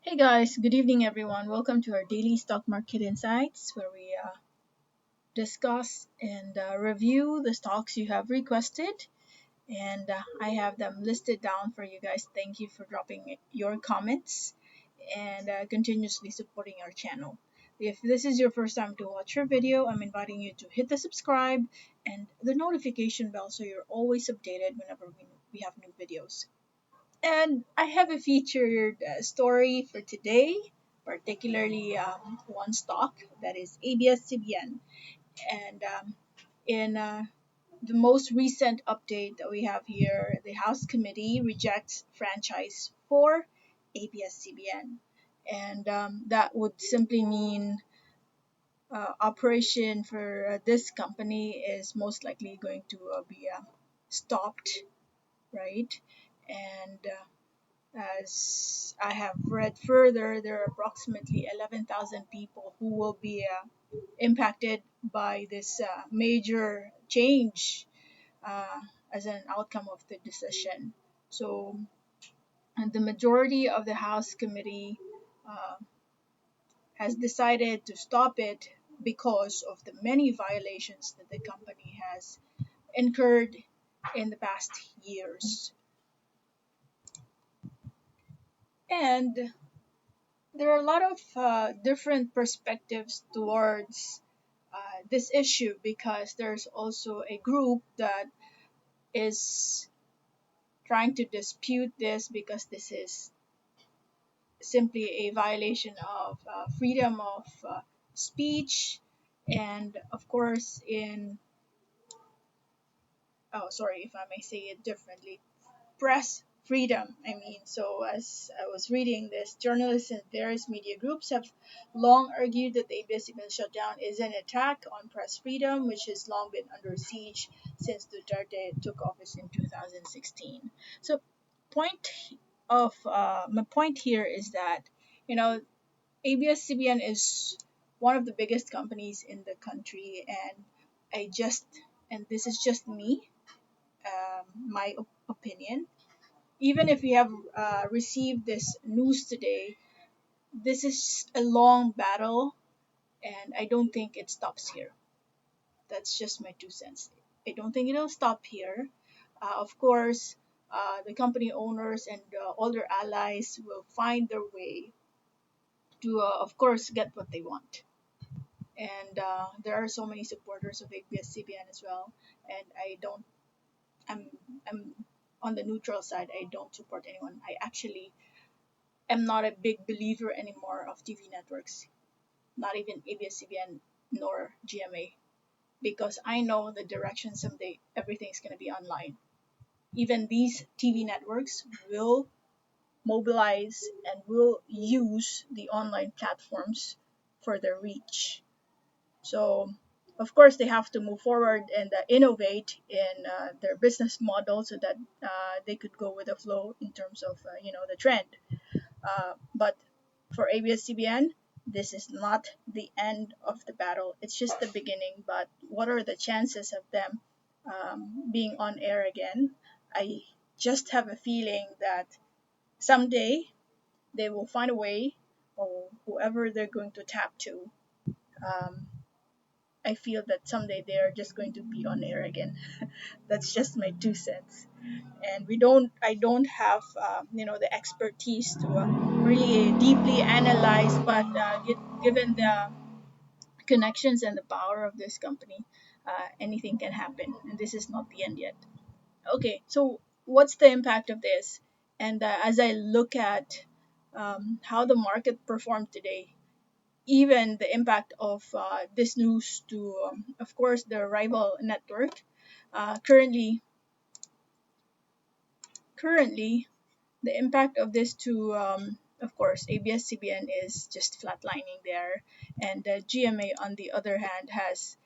Hey guys, good evening everyone. Welcome to our daily stock market insights where we discuss and review the stocks you have requested. And I have them listed down for you guys. Thank you for dropping your comments and continuously supporting our channel. If this is your first time to watch our video, I'm inviting you to hit the subscribe and the notification bell so you're always updated whenever we have new videos. And I have a featured story for today, particularly one stock that is ABS CBN. And in the most recent update that we have here, the House Committee rejects franchise for ABS CBN. And that would simply mean operation for this company is most likely going to be stopped, right? And as I have read further, there are approximately 11,000 people who will be impacted by this major change uh, as an outcome of the decision. So, and the majority of the House Committee uh, has decided to stop it because of the many violations that the company has incurred in the past years. And there are a lot of different perspectives towards this issue because there's also a group that is trying to dispute this because this is simply a violation of freedom of speech and of course in oh sorry if I may say it differently, press freedom. I mean, so as I was reading this, journalists and various media groups have long argued that the ABS CBN shutdown is an attack on press freedom, which has long been under siege since Duterte took office in 2016. So, my point here is that you know ABS CBN is one of the biggest companies in the country, and I just and this is just me, my opinion, even if we have received this news today, this is a long battle, and I don't think it stops here. That's just my 2 cents. I don't think it'll stop here. Of course, the company owners and all their allies will find their way to, of course, get what they want. And there are so many supporters of ABS CBN as well. And I'm, I'm on the neutral side. I don't support anyone. I actually am not a big believer anymore of TV networks, not even ABS CBN nor GMA, because I know the direction someday everything's going to be online. Even these TV networks will mobilize and will use the online platforms for their reach. So, of course, they have to move forward and innovate in their business model so that they could go with the flow in terms of the trend. But for ABS-CBN, this is not the end of the battle. It's just the beginning. But what are the chances of them being on air again? I just have a feeling that someday they will find a way, or whoever they're going to tap to. Um, I feel that someday they are just going to be on air again. That's just my 2 cents. And I don't have the expertise to really deeply analyze, but given the connections and the power of this company, anything can happen, and this is not the end yet. Okay, so what's the impact of this? And as I look at how the market performed today, even the impact of this news to of course the rival network, uh, currently currently the impact of this to of course ABS CBN is just flatlining there, and GMA on the other hand has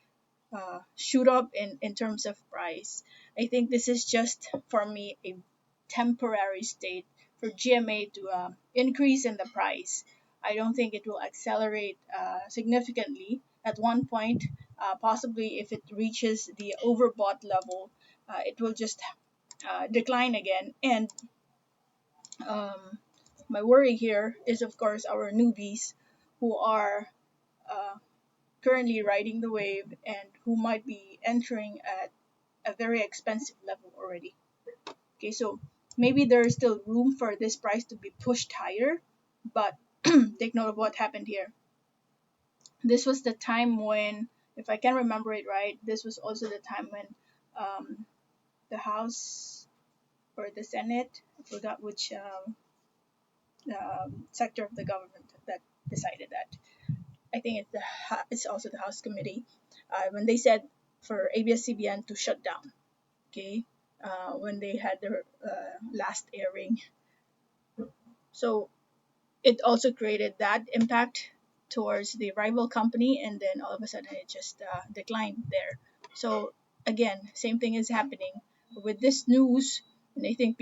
shoot up in terms of price. I think this is just for me a temporary state for GMA to increase in the price. I don't think it will accelerate significantly at one point. Possibly if it reaches the overbought level, it will just decline again. And um, My worry here is, of course, our newbies who are uh, currently riding the wave and who might be entering at a very expensive level already. Okay, so maybe there is still room for this price to be pushed higher, but take note of what happened here. This was the time when, if I can remember it right, this was also the time when um, the House or the Senate, I forgot which sector of the government that decided that. I think it's also the House Committee when they said for ABS CBN to shut down. Okay, when they had their last airing, so it also created that impact towards the rival company, and then all of a sudden it just declined there. So again, same thing is happening with this news, and I think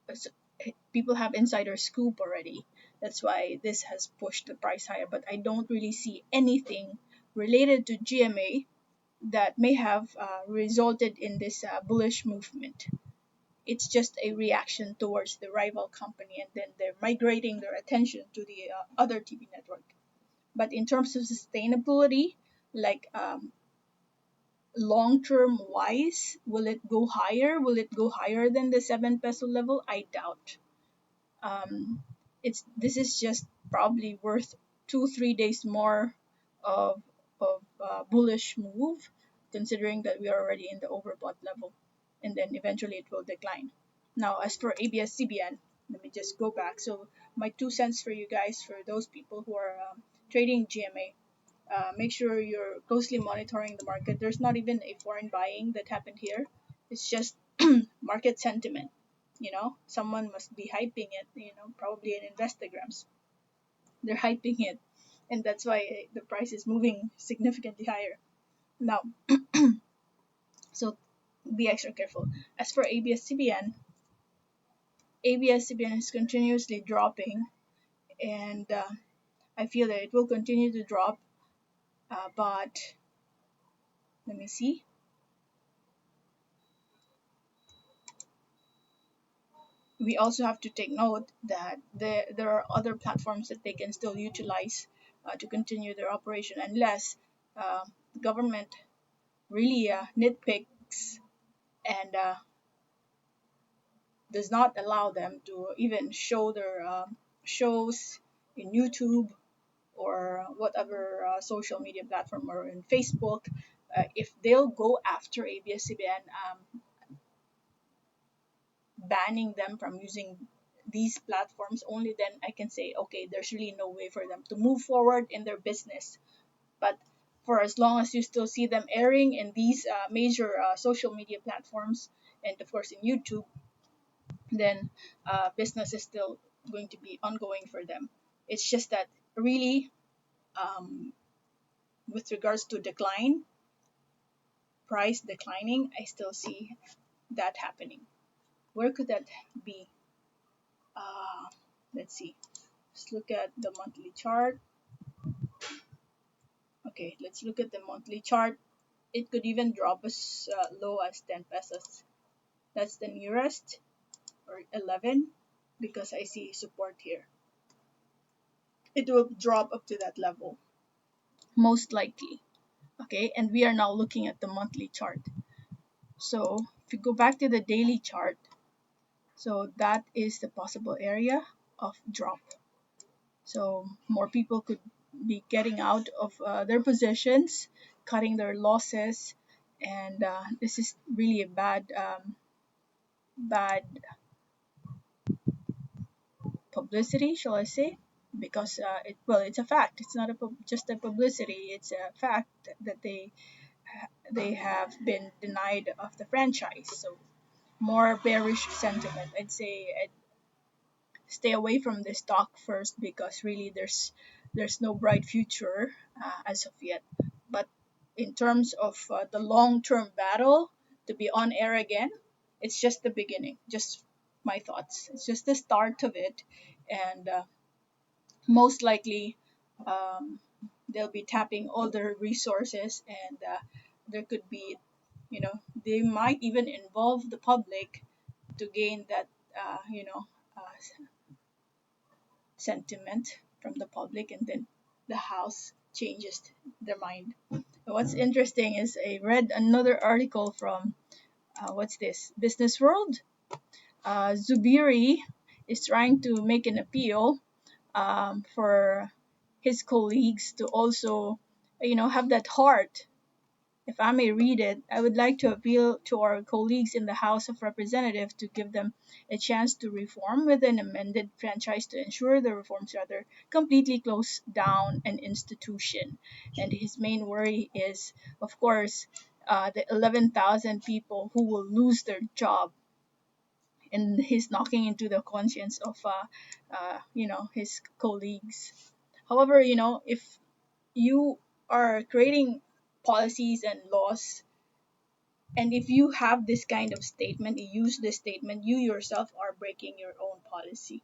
s- people have insider scoop already. That's why this has pushed the price higher. But I don't really see anything related to GMA that may have resulted in this bullish movement. It's just a reaction towards the rival company, and then they're migrating their attention to the other TV network. But in terms of sustainability, like long term wise, will it go higher? Will it go higher than the 7 peso level? I doubt. um, it's this is just probably worth 2 3 days more of bullish move, considering that we are already in the overbought level, and then eventually it will decline. Now, as for ABS CBN, let me just go back. So my 2 cents for you guys, for those people who are trading GMA, make sure you're closely monitoring the market. There's not even a foreign buying that happened here. It's just market sentiment. Someone must be hyping it. Probably in Instagrams, they're hyping it, and that's why the price is moving significantly higher now. So be extra careful. As for ABS CBN, ABS CBN is continuously dropping, and I feel that it will continue to drop. But let me see. We also have to take note that there are other platforms that they can still utilize to continue their operation, unless the government really nitpicks and does not allow them to even show their shows in YouTube or whatever social media platform, or in Facebook. If they'll go after ABS-CBN, banning them from using these platforms, only then I can say, okay, there's really no way for them to move forward in their business. But for as long as you still see them airing in these major social media platforms, and of course in YouTube, then business is still going to be ongoing for them. It's just that really, um, with regards to price declining, I still see that happening. Where could that be? Uh, let's see. Let's look at the monthly chart. Okay, let's look at the monthly chart. It could even drop as low as 10 pesos. That's the nearest, or 11, because I see support here. It will drop up to that level, most likely. Okay, and we are now looking at the monthly chart. So if you go back to the daily chart, so that is the possible area of drop. So more people could be getting out of their positions, cutting their losses, and this is really a bad publicity, shall I say? Because it's a fact. It's not just a publicity. It's a fact that they have been denied of the franchise. So more bearish sentiment. I'd say stay away from this stock first, because really there's no bright future as of yet. But in terms of the long-term battle to be on air again, it's just the beginning. Just my thoughts. It's just the start of it, and most likely um, they'll be tapping all their resources, and there could be, they might even involve the public to gain that sentiment from the public, and then the House changes their mind. What's interesting is I read another article from what's this, Business World. Zubiri is trying to make an appeal for his colleagues to also, have that heart. If I may read it, I would like to appeal to our colleagues in the House of Representatives to give them a chance to reform with an amended franchise to ensure the reforms rather completely close down an institution. And his main worry is, of course, the 11,000 people who will lose their job, and he's knocking into the conscience of his colleagues. However, if you are creating policies and laws, and if you have this kind of statement, you use this statement, you yourself are breaking your own policy.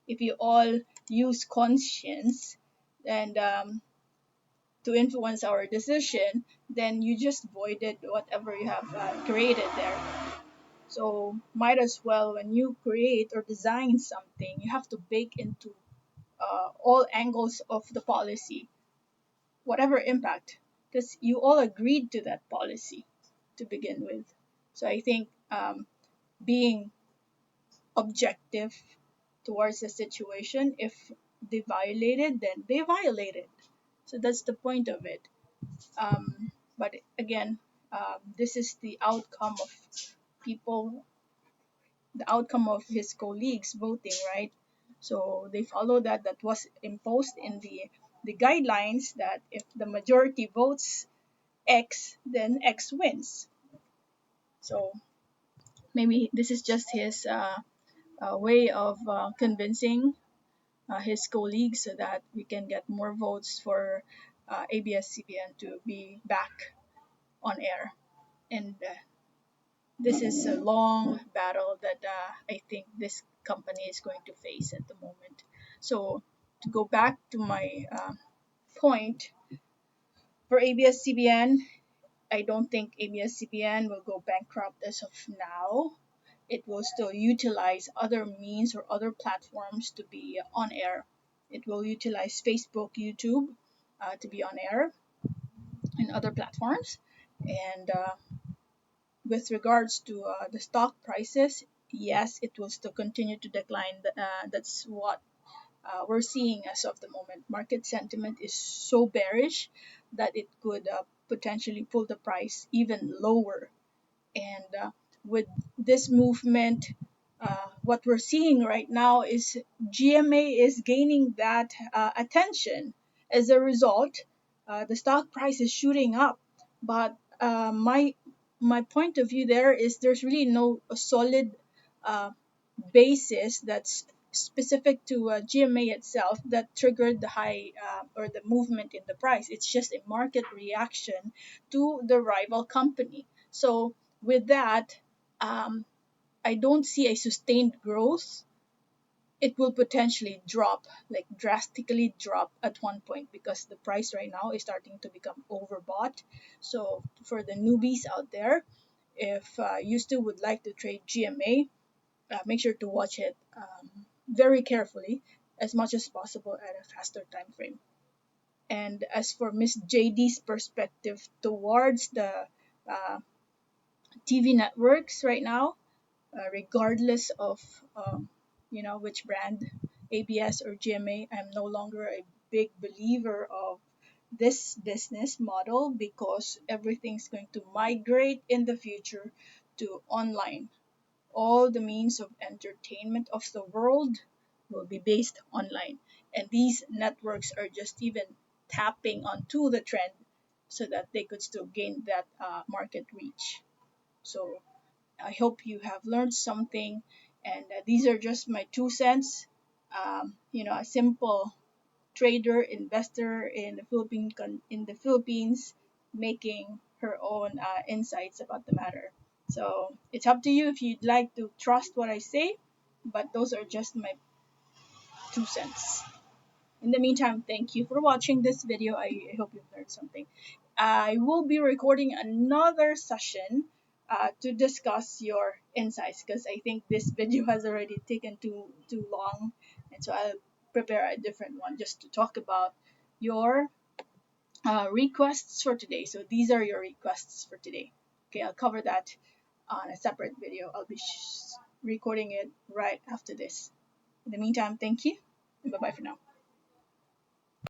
If you all use conscience and to influence our decision, then you just voided whatever you have created there. So might as well, when you create or design something, you have to bake into all angles of the policy, whatever impact, because you all agreed to that policy to begin with. So I think being objective towards the situation, if they violated, then they violated. So that's the point of it. But again, this is the outcome of people, the outcome of his colleagues voting, right? So they follow that. That was imposed in the guidelines, that if the majority votes X, then X wins. So maybe this is just his way of convincing his colleagues so that we can get more votes for ABS CBN to be back on air. And this is a long battle that I think this company is going to face at the moment. So to go back to my point, for ABS CBN, I don't think ABS CBN will go bankrupt as of now. It will still utilize other means or other platforms to be on air. It will utilize Facebook, YouTube to be on air, and other platforms. And with regards to the stock prices, yes, it will still continue to decline. That's what we're seeing as of the moment. Market sentiment is so bearish that it could potentially pull the price even lower. And with this movement, what we're seeing right now is GMA is gaining that attention. As a result, the stock price is shooting up. But my point of view there is there's really no solid uh, basis that's specific to GMA itself that triggered the high or the movement in the price. It's just a market reaction to the rival company. So with that, um, I don't see a sustained growth. It will potentially drop, like drastically drop at one point, because the price right now is starting to become overbought. So for the newbies out there, if you still would like to trade GMA, make sure to watch it very carefully, as much as possible at a faster time frame. And as for Ms Jaydee's perspective towards the uh, TV networks right now, regardless of which brand, ABS or GMA, I'm no longer a big believer of this business model, because everything's going to migrate in the future to online. All the means of entertainment of the world will be based online. And these networks are just even tapping onto the trend so that they could still gain that market reach. So I hope you have learned something. And these are just my 2 cents. A simple trader, investor in the Philippines, making her own insights about the matter. So it's up to you if you'd like to trust what I say, but those are just my 2 cents. In the meantime, thank you for watching this video. I hope you've learned something. I will be recording another session to discuss your insights, because I think this video has already taken too long, and so I'll prepare a different one just to talk about your requests for today. So these are your requests for today. Okay, I'll cover that on a separate video. I'll be recording it right after this. In the meantime, thank you, and bye bye for now.